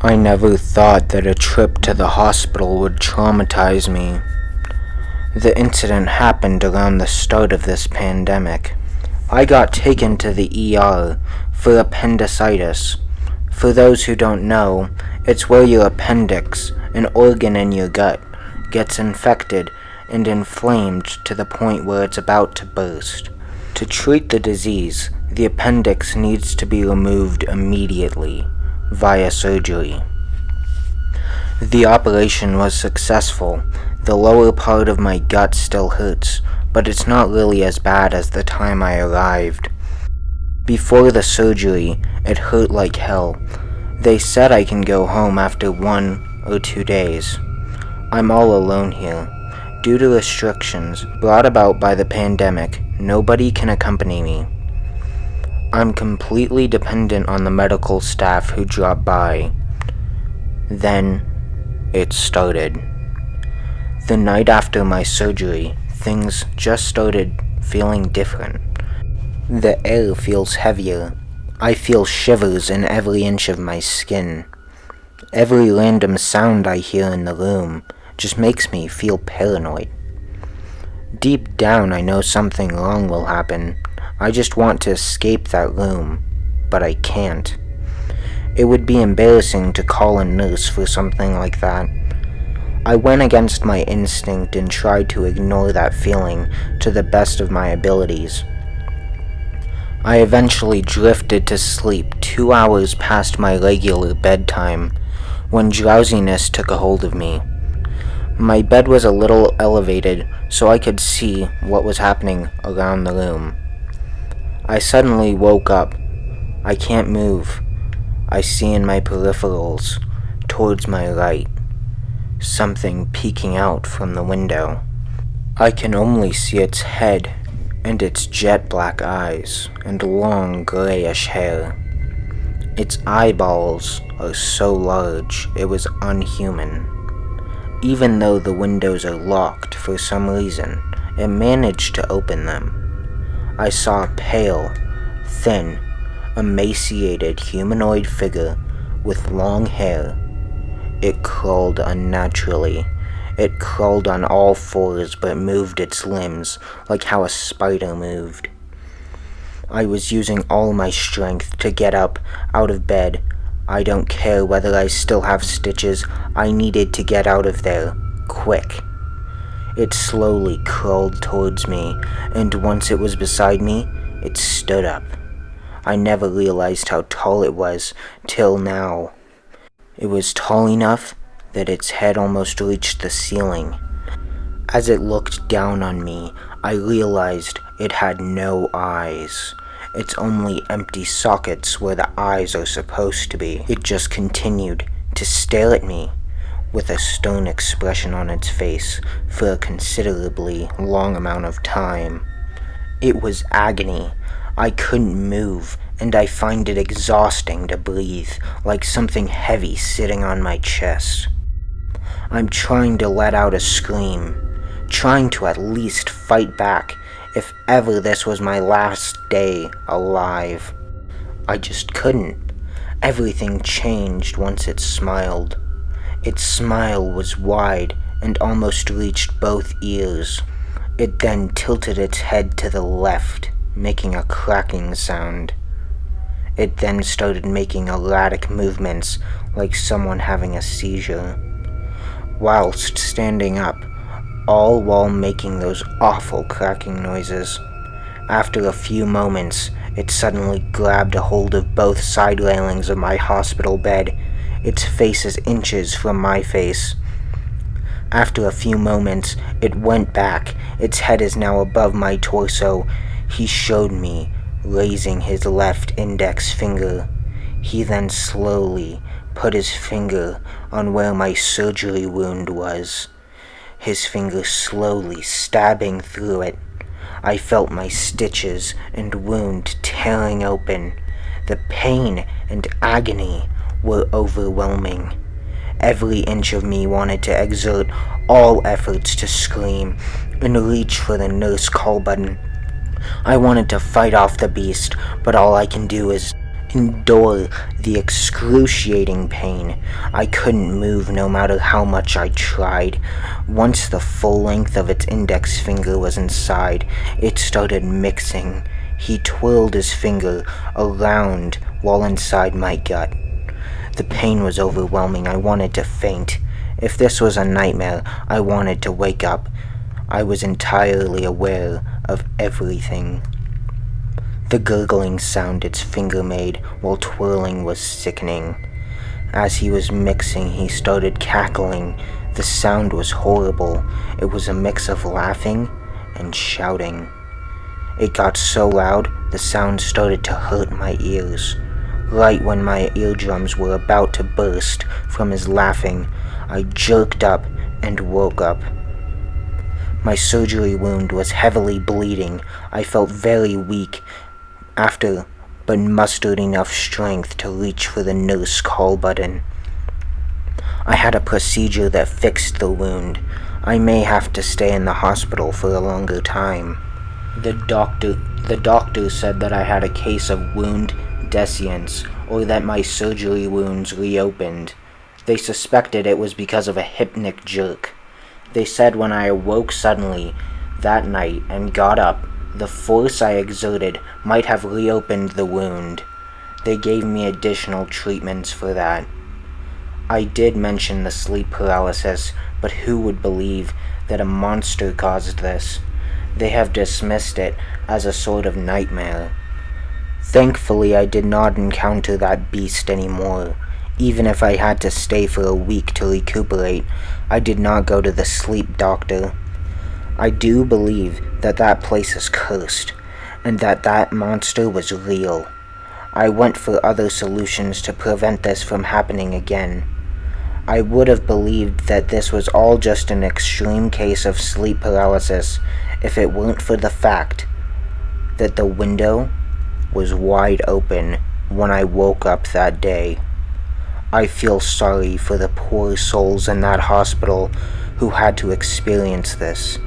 I never thought that a trip to the hospital would traumatize me. The incident happened around the start of this pandemic. I got taken to the ER for appendicitis. For those who don't know, it's where your appendix, an organ in your gut, gets infected and inflamed to the point where it's about to burst. To treat the disease, the appendix needs to be removed immediately, via surgery. The operation was successful. The lower part of my gut still hurts, but it's not really as bad as the time I arrived. Before the surgery, it hurt like hell. They said I can go home after 1 or 2 days. I'm all alone here. Due to restrictions brought about by the pandemic, nobody can accompany me. I'm completely dependent on the medical staff who drop by. Then, it started. The night after my surgery, things just started feeling different. The air feels heavier. I feel shivers in every inch of my skin. Every random sound I hear in the room just makes me feel paranoid. Deep down, I know something wrong will happen. I just want to escape that room, but I can't. It would be embarrassing to call a nurse for something like that. I went against my instinct and tried to ignore that feeling to the best of my abilities. I eventually drifted to sleep 2 hours past my regular bedtime, when drowsiness took a hold of me. My bed was a little elevated, so I could see what was happening around the room. I suddenly woke up. I can't move. I see in my peripherals, towards my right, something peeking out from the window. I can only see its head and its jet black eyes and long grayish hair. Its eyeballs are so large it was unhuman. Even though the windows are locked for some reason, it managed to open them. I saw a pale, thin, emaciated humanoid figure with long hair. It crawled unnaturally. It crawled on all fours but moved its limbs like how a spider moved. I was using all my strength to get up out of bed. I don't care whether I still have stitches. I needed to get out of there, quick. It slowly crawled towards me, and once it was beside me, it stood up. I never realized how tall it was till now. It was tall enough that its head almost reached the ceiling. As it looked down on me, I realized it had no eyes. It's only empty sockets where the eyes are supposed to be. It just continued to stare at me with a stern expression on its face for a considerably long amount of time. It was agony. I couldn't move, and I find it exhausting to breathe, like something heavy sitting on my chest. I'm trying to let out a scream, trying to at least fight back if ever this was my last day alive. I just couldn't. Everything changed once it smiled. Its smile was wide and almost reached both ears. It then tilted its head to the left, making a cracking sound. It then started making erratic movements like someone having a seizure, whilst standing up, all while making those awful cracking noises. After a few moments, it suddenly grabbed a hold of both side railings of my hospital bed. Its face is inches from my face. After a few moments, it went back. Its head is now above my torso. He showed me, raising his left index finger. He then slowly put his finger on where my surgery wound was, his finger slowly stabbing through it. I felt my stitches and wound tearing open. The pain and agony were overwhelming. Every inch of me wanted to exert all efforts to scream and reach for the nurse call button. I wanted to fight off the beast, but all I can do is endure the excruciating pain. I couldn't move no matter how much I tried. Once the full length of its index finger was inside, it started mixing. He twirled his finger around while inside my gut. The pain was overwhelming. I wanted to faint. If this was a nightmare, I wanted to wake up. I was entirely aware of everything. The gurgling sound its finger made while twirling was sickening. As he was mixing, he started cackling. The sound was horrible. It was a mix of laughing and shouting. It got so loud, the sound started to hurt my ears. Right when my eardrums were about to burst from his laughing, I jerked up and woke up. My surgery wound was heavily bleeding. I felt very weak after, but mustered enough strength to reach for the nurse call button. I had a procedure that fixed the wound. I may have to stay in the hospital for a longer time. The doctor said that I had a case of wound descience, or that my surgery wounds reopened. They suspected it was because of a hypnic jerk. They said when I awoke suddenly that night and got up, the force I exerted might have reopened the wound. They gave me additional treatments for that. I did mention the sleep paralysis, but who would believe that a monster caused this? They have dismissed it as a sort of nightmare. Thankfully, I did not encounter that beast anymore. Even if I had to stay for a week to recuperate, I did not go to the sleep doctor. I do believe that that place is cursed, and that monster was real. I went for other solutions to prevent this from happening again. I would have believed that this was all just an extreme case of sleep paralysis if it weren't for the fact that the window was wide open when I woke up that day. I feel sorry for the poor souls in that hospital who had to experience this.